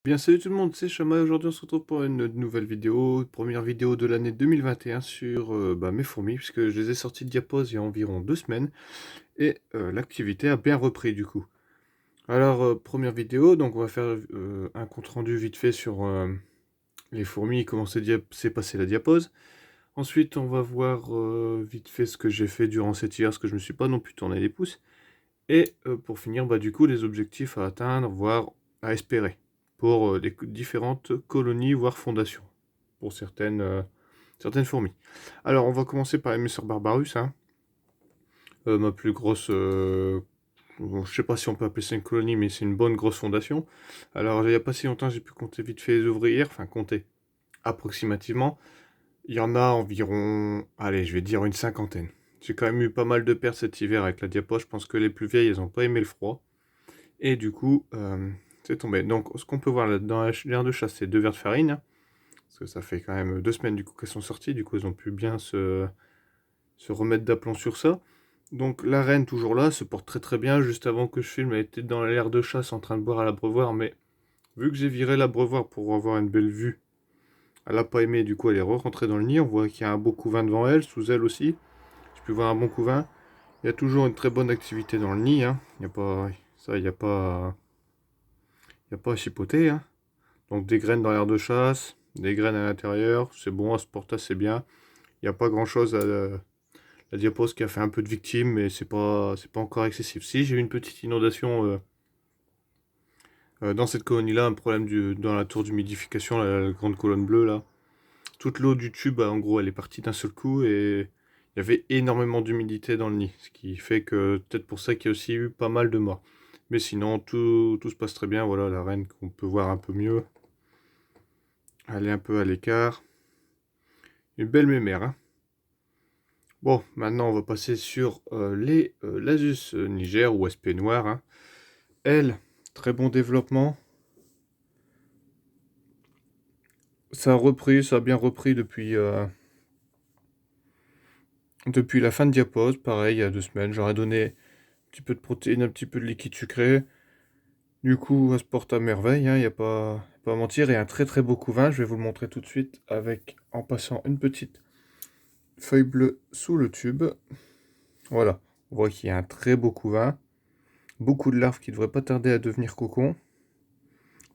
Bien, salut tout le monde, c'est Chama. Aujourd'hui on se retrouve pour une nouvelle vidéo, première vidéo de l'année 2021 sur mes fourmis, puisque je les ai sorties de diapose il y a environ 2 semaines, et l'activité a bien repris du coup. Alors, première vidéo, donc on va faire un compte rendu vite fait sur les fourmis, comment s'est passé la diapose. Ensuite on va voir vite fait ce que j'ai fait durant cet hiver, parce que je me suis pas non plus tourné les pouces. Et pour finir, du coup, les objectifs à atteindre, voire à espérer, pour les différentes colonies, voire fondations, pour certaines fourmis. Alors, on va commencer par les Messeurs Barbarus, hein. Ma plus grosse, bon, je sais pas si on peut appeler ça une colonie, mais c'est une bonne grosse fondation. Alors, il n'y a pas si longtemps, j'ai pu compter vite fait les ouvrières, enfin compter approximativement. Il y en a environ, allez, je vais dire une cinquantaine. J'ai quand même eu pas mal de pertes cet hiver avec la diapo. Je pense que les plus vieilles, elles n'ont pas aimé le froid. Et du coup, c'est tombé. Donc, ce qu'on peut voir là, dans l'air de chasse, c'est deux verres de farine, hein, parce que ça fait quand même 2 semaines du coup qu'elles sont sorties. Du coup, elles ont pu bien se remettre d'aplomb sur ça. Donc, la reine, toujours là, se porte très très bien. Juste avant que je filme, elle était dans l'air de chasse en train de boire à l'abreuvoir. Mais vu que j'ai viré l'abreuvoir pour avoir une belle vue, elle n'a pas aimé. Du coup, elle est rentrée dans le nid. On voit qu'il y a un beau couvain devant elle, sous elle aussi. Je peux voir un bon couvain. Il y a toujours une très bonne activité dans le nid, hein. Il n'y a pas. Ça, il n'y a pas. Il n'y a pas à chipoter, hein. Donc des graines dans l'air de chasse, des graines à l'intérieur, c'est bon, elle se porte assez bien. Il n'y a pas grand chose à la diapose qui a fait un peu de victime, mais c'est pas encore excessif. Si j'ai eu une petite inondation dans cette colonie-là, un problème dans la tour d'humidification, la grande colonne bleue là. Toute l'eau du tube, en gros, elle est partie d'un seul coup et il y avait énormément d'humidité dans le nid, ce qui fait que peut-être pour ça qu'il y a aussi eu pas mal de morts. Mais sinon, tout se passe très bien. Voilà, la reine qu'on peut voir un peu mieux. Elle est un peu à l'écart. Une belle mémère, hein. Bon, maintenant on va passer sur les Lasus Niger ou SP Noir, hein. Elle, très bon développement. Ça a repris, ça a bien repris depuis la fin de diapose. Pareil, il y a 2 semaines, j'aurais donné un petit peu de protéines, un petit peu de liquide sucré. Du coup, elle se porte à merveille, hein, il n'y a pas à mentir. Et un très très beau couvain, je vais vous le montrer tout de suite en passant une petite feuille bleue sous le tube. Voilà, on voit qu'il y a un très beau couvain. Beaucoup de larves qui ne devraient pas tarder à devenir cocon.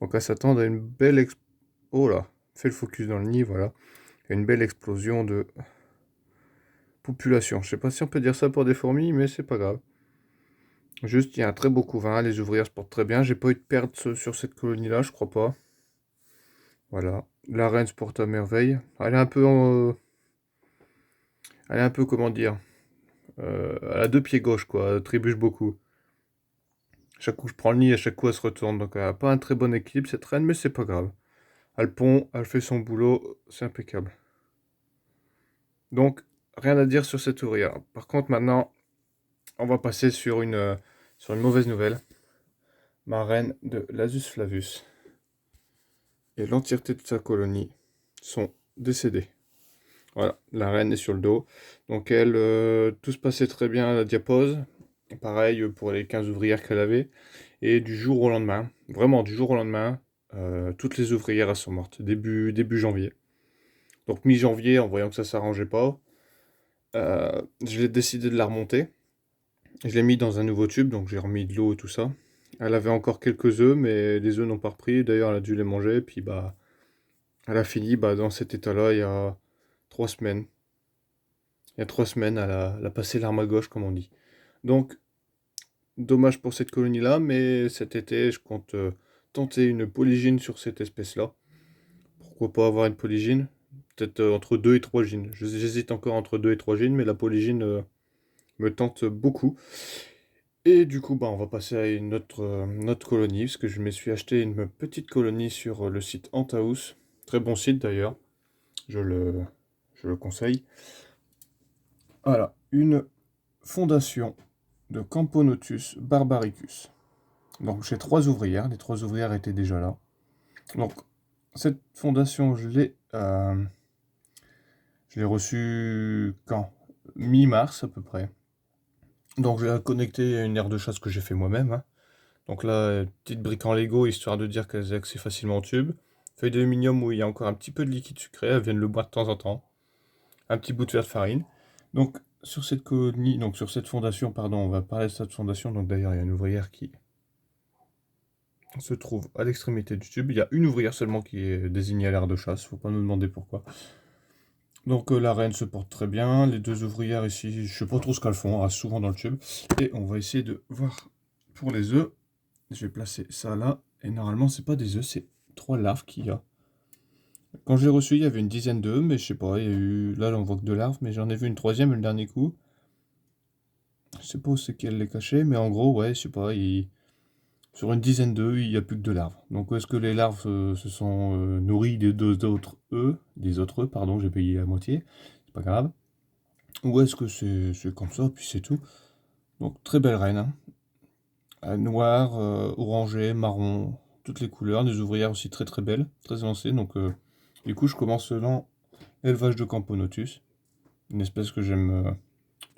Donc à s'attendre à une belle oh là, fais le focus dans le nid, voilà. Il y a une belle explosion de population. Je sais pas si on peut dire ça pour des fourmis, mais c'est pas grave. Juste, il y a un très beau couvain, les ouvrières se portent très bien. J'ai pas eu de perte sur cette colonie-là, je crois pas. Voilà. La reine se porte à merveille. Elle est un peu, comment dire, elle a deux pieds gauche, quoi. Elle trébuche beaucoup. Chaque coup, je prends le nid, à chaque coup, elle se retourne. Donc, elle a pas un très bon équilibre, cette reine, mais c'est pas grave. Elle pond, elle fait son boulot, c'est impeccable. Donc, rien à dire sur cette ouvrière. Par contre, maintenant, on va passer sur une mauvaise nouvelle. Ma reine de Lasus Flavus et l'entièreté de sa colonie sont décédées. Voilà, la reine est sur le dos. Donc elle, tout se passait très bien à la diapose. Pareil pour les 15 ouvrières qu'elle avait. Et du jour au lendemain, vraiment du jour au lendemain, toutes les ouvrières elles sont mortes. Début janvier. Donc mi-janvier, en voyant que ça s'arrangeait pas, j'ai décidé de la remonter. Je l'ai mis dans un nouveau tube, donc j'ai remis de l'eau et tout ça. Elle avait encore quelques œufs, mais les œufs n'ont pas repris. D'ailleurs, elle a dû les manger. Puis, elle a fini dans cet état-là il y a 3 semaines. Il y a 3 semaines, elle a passé l'arme à gauche, comme on dit. Donc, dommage pour cette colonie-là, mais cet été, je compte tenter une polygyne sur cette espèce-là. Pourquoi pas avoir une polygyne? Peut-être entre 2 et 3 gynes. J'hésite encore entre 2 et 3 gynes, mais la polygyne me tente beaucoup. Et du coup, on va passer à une autre colonie, parce que je me suis acheté une petite colonie sur le site Antaus. Très bon site d'ailleurs, je le, je le conseille. Voilà, une fondation de Camponotus barbaricus. Donc j'ai 3 ouvrières, les 3 ouvrières étaient déjà là. Donc cette fondation, je l'ai reçue quand? Mi-mars à peu près. Donc je l'ai connectée à une aire de chasse que j'ai fait moi-même, hein. Donc là, petite brique en Lego, histoire de dire qu'elles accèdent facilement au tube. Feuille d'aluminium où il y a encore un petit peu de liquide sucré, elles viennent le boire de temps en temps. Un petit bout de fer de farine. Donc sur cette colonie, donc sur cette fondation, pardon, on va parler de cette fondation. Donc d'ailleurs, il y a une ouvrière qui se trouve à l'extrémité du tube. Il y a une ouvrière seulement qui est désignée à l'aire de chasse, faut pas nous demander pourquoi. Donc la reine se porte très bien, les deux ouvrières ici, je sais pas trop ce qu'elles font, elles restent souvent dans le tube. Et on va essayer de voir pour les œufs. Je vais placer ça là, et normalement c'est pas des œufs, c'est 3 larves qu'il y a. Quand j'ai reçu, il y avait une dizaine d'œufs, mais je sais pas, il y a eu... Là j'en vois que 2 larves, mais j'en ai vu une troisième le dernier coup. Je sais pas où c'est qu'elle les cachait, mais en gros, ouais, je sais pas, sur une dizaine d'œufs, il n'y a plus que 2 larves. Donc est-ce que les larves se sont nourries des deux autres œufs, pardon, j'ai payé à moitié, c'est pas grave. Ou est-ce que c'est comme ça, puis c'est tout. Donc très belle reine, hein. Noir, orangé, marron, toutes les couleurs, des ouvrières aussi très très belles, très avancées. Donc du coup je commence dans l'élevage de Camponotus, une espèce que j'aime,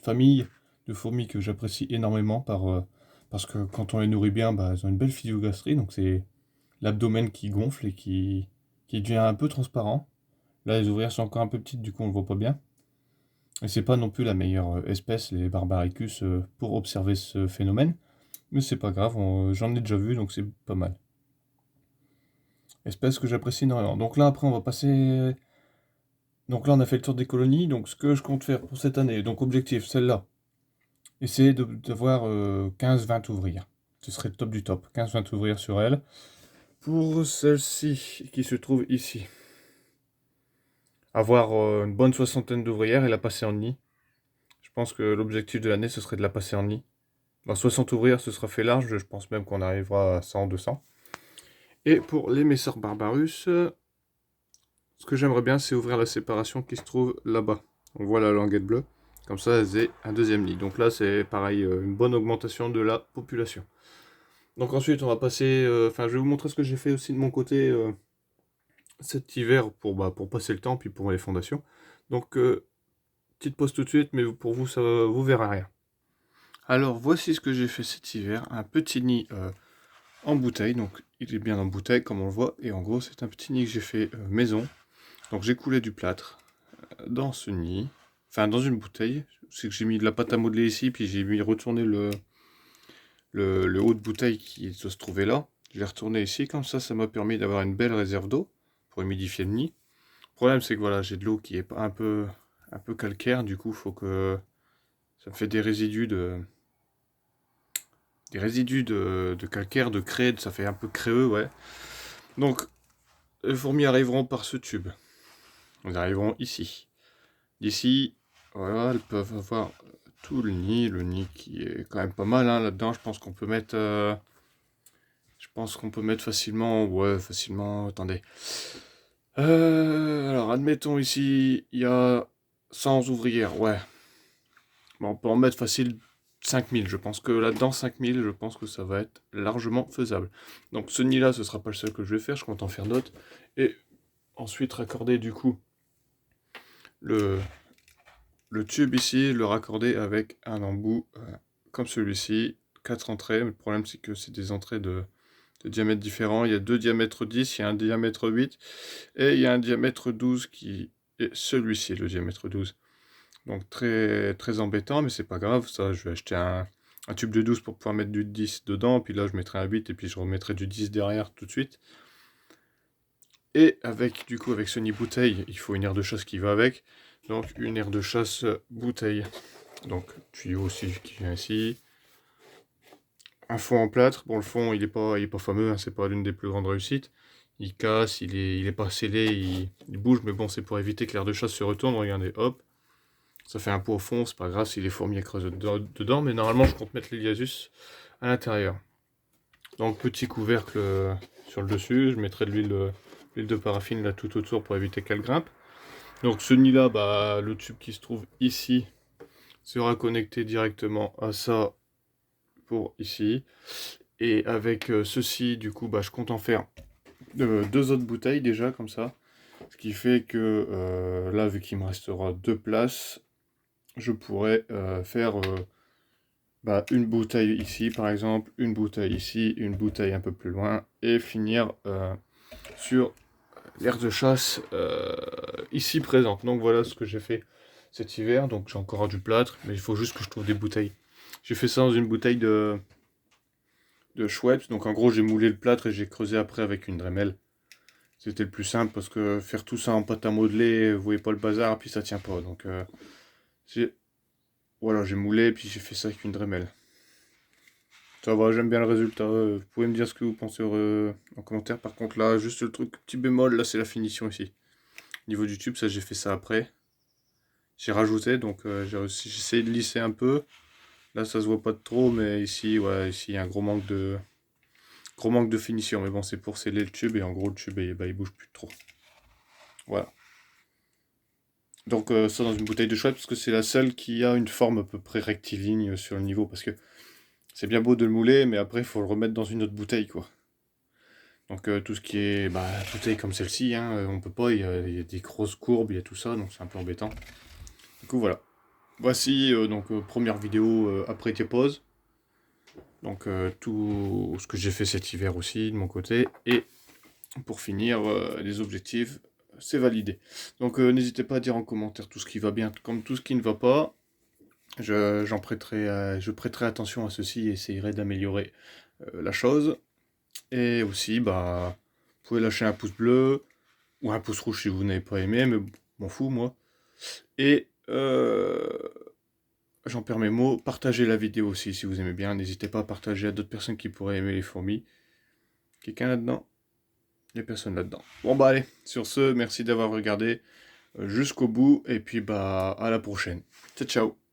famille de fourmis que j'apprécie énormément parce que quand on les nourrit bien, bah, elles ont une belle physiogastrie, donc c'est l'abdomen qui gonfle et qui devient un peu transparent. Là les ouvrières sont encore un peu petites, du coup on ne le voit pas bien. Et c'est pas non plus la meilleure espèce, les Barbaricus, pour observer ce phénomène. Mais c'est pas grave, j'en ai déjà vu, donc c'est pas mal. Espèce que j'apprécie énormément. Donc là, après, on va passer... Donc là, on a fait le tour des colonies. Donc ce que je compte faire pour cette année, donc objectif, celle-là. Essayer d'avoir 15-20 ouvrières. Ce serait le top du top. 15-20 ouvrières sur elle. Pour celle-ci, qui se trouve ici. Avoir une bonne soixantaine d'ouvrières et la passer en nid. Je pense que l'objectif de l'année, ce serait de la passer en nid. 60 ouvrières, ce sera fait large. Je pense même qu'on arrivera à 100-200. Et pour les Messor Barbarus, ce que j'aimerais bien, c'est ouvrir la séparation qui se trouve là-bas. On voit la languette bleue. Comme ça, elles aient un deuxième nid. Donc là, c'est pareil, une bonne augmentation de la population. Donc ensuite, on va passer... Enfin, je vais vous montrer ce que j'ai fait aussi de mon côté cet hiver pour passer le temps, puis pour les fondations. Donc, petite pause tout de suite, mais pour vous, ça, vous verrez rien. Alors, voici ce que j'ai fait cet hiver. Un petit nid en bouteille. Donc, il est bien en bouteille, comme on le voit. Et en gros, c'est un petit nid que j'ai fait maison. Donc, j'ai coulé du plâtre dans ce nid, enfin dans une bouteille. C'est que j'ai mis de la pâte à modeler ici, puis j'ai mis retourner le haut de bouteille qui doit se trouver là. Je l'ai retourné ici, comme ça m'a permis d'avoir une belle réserve d'eau pour humidifier le nid. Le problème c'est que voilà, j'ai de l'eau qui est un peu calcaire, du coup faut que ça me fait des résidus de calcaire, de craie, ça fait un peu créeux, ouais. Donc les fourmis arriveront par ce tube. Elles arriveront ici. D'ici, voilà, elles peuvent avoir tout le nid qui est quand même pas mal, hein, là-dedans. Je pense qu'on peut mettre, facilement, ouais, facilement, attendez. Alors, admettons ici, il y a 100 ouvrières, ouais. Bon, on peut en mettre facile 5000, je pense que là-dedans, 5000, je pense que ça va être largement faisable. Donc ce nid-là, ce sera pas le seul que je vais faire, je compte en faire d'autres. Et ensuite raccorder du coup le, le tube ici, le raccorder avec un embout comme celui-ci, 4 entrées. Mais le problème c'est que c'est des entrées de diamètres différents. Il y a deux diamètres 10, il y a un diamètre 8 et il y a un diamètre 12 qui est celui-ci, le diamètre 12. Donc très, très embêtant, mais c'est pas grave. Ça, je vais acheter un tube de 12 pour pouvoir mettre du 10 dedans. Puis là, je mettrai un 8 et puis je remettrai du 10 derrière tout de suite. Et avec, du coup, avec ce nid bouteille, il faut une aire de chasse qui va avec. Donc une aire de chasse bouteille. Donc tuyau aussi qui vient ici. Un fond en plâtre. Bon, le fond, il est pas fameux, hein, c'est pas l'une des plus grandes réussites. Il casse, il est pas scellé, il bouge, mais bon, c'est pour éviter que l'aire de chasse se retourne. Regardez, hop. Ça fait un pot au fond, c'est pas grave si les fourmis creusent dedans, mais normalement, je compte mettre l'Eliasus à l'intérieur. Donc, petit couvercle sur le dessus. Je mettrai de l'huile de paraffine là tout autour pour éviter qu'elle grimpe. Donc, ce nid-là, bah, le tube qui se trouve ici sera connecté directement à ça pour ici. Et avec ceci, du coup, bah, je compte en faire deux autres bouteilles déjà, comme ça. Ce qui fait que là, vu qu'il me restera deux places, je pourrais faire bah, une bouteille ici par exemple, une bouteille ici, une bouteille un peu plus loin, et finir sur l'aire de chasse ici présente. Donc voilà ce que j'ai fait cet hiver. Donc j'ai encore du plâtre, mais il faut juste que je trouve des bouteilles. J'ai fait ça dans une bouteille de Schweppes. Donc en gros j'ai moulé le plâtre et j'ai creusé après avec une Dremel. C'était le plus simple parce que faire tout ça en pâte à modeler, vous voyez pas le bazar, puis ça tient pas. Donc voilà, j'ai moulé et puis j'ai fait ça avec une Dremel. Ça va, j'aime bien le résultat. Vous pouvez me dire ce que vous pensez en commentaire. Par contre là, juste le truc petit bémol, là c'est la finition ici. Niveau du tube, ça j'ai fait ça après. J'ai rajouté, donc j'ai essayé de lisser un peu. Là ça se voit pas de trop, mais ici, ouais, ici il y a un gros manque de finition. Mais bon, c'est pour sceller le tube et en gros le tube bah, il bouge plus trop. Voilà. Donc ça dans une bouteille de Schweppes parce que c'est la seule qui a une forme à peu près rectiligne sur le niveau. Parce que c'est bien beau de le mouler, mais après il faut le remettre dans une autre bouteille quoi. Donc tout ce qui est bah, bouteille comme celle-ci, hein, on peut pas, il y a des grosses courbes, il y a tout ça, donc c'est un peu embêtant. Du coup voilà. Voici donc première vidéo après diapause. Donc tout ce que j'ai fait cet hiver aussi de mon côté. Et pour finir, les objectifs, c'est validé. Donc n'hésitez pas à dire en commentaire tout ce qui va bien, comme tout ce qui ne va pas. Je prêterai attention à ceci et essayerai d'améliorer la chose. Et aussi, bah, vous pouvez lâcher un pouce bleu ou un pouce rouge si vous n'avez pas aimé, mais m'en fous moi. Et j'en perds mes mots, partagez la vidéo aussi si vous aimez bien. N'hésitez pas à partager à d'autres personnes qui pourraient aimer les fourmis. Quelqu'un là-dedans? Il n'y a personne là-dedans. Bon bah allez, sur ce, merci d'avoir regardé jusqu'au bout et puis bah à la prochaine. Ciao ciao.